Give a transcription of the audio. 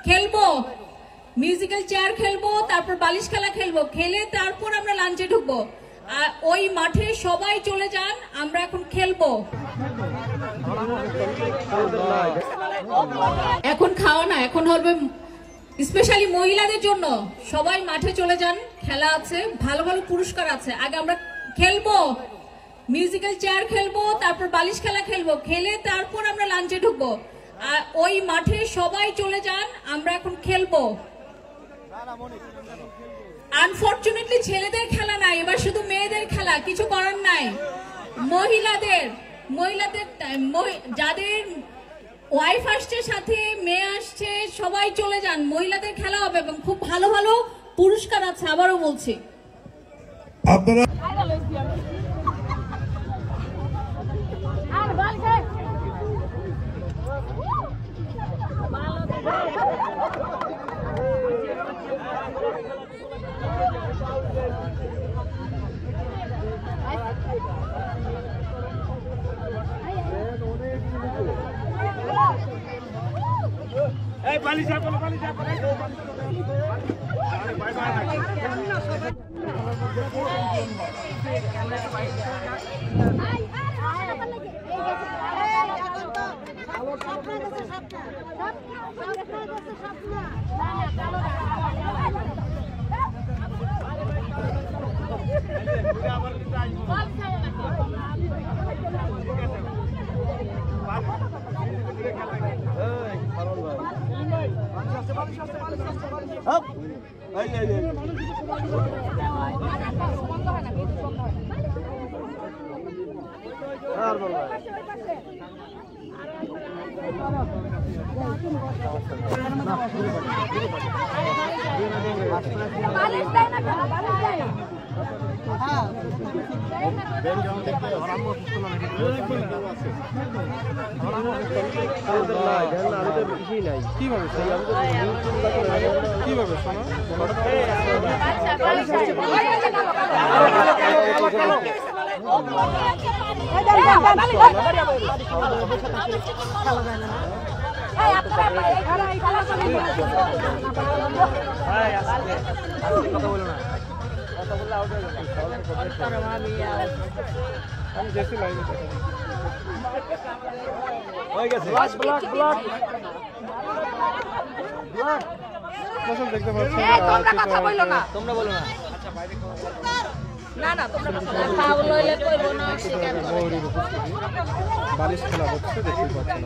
খেলবো, musical chair খেলবো, তারপর বালিশ খেলা খেলবো, খেলে তারপর আমরা লাঞ্চে ঢুকবো। আর ওই মাঠে সবাই চলে যান, আমরা এখন খেলবো। এখন খাওয়া না, এখন হবে স্পেশালি মহিলাদের জন্য। সবাই মাঠে চলে যান, খেলা আছে, ভালো ভালো পুরস্কার আছে। আগে আমরা খেলবো, মিউজিক্যাল চেয়ার খেলবো, তারপর বালিশ খেলা খেলবো, খেলে তারপর আমরা লাঞ্চে ঢুকবো। আর ওই মাঠে সবাই চলে যান, আমরা এখন খেলবো। আনফরচুনেটলি ছেলেদের খেলা নাই, এবার শুধু মেয়েদের খেলা, কিছু করার নাই। মহিলাদের যাদের ওয়াইফ আসছে, সাথে মেয়ে আসছে, সবাই চলে যান, মহিলাদের খেলা হবে এবং খুব ভালো ভালো পুরস্কার আছে। আবারও বলছি, আপনারা দেখতে পাচ্ছি তোমরা বলো না। বালিশ খেলা হচ্ছে, দেখতে পাচ্ছি।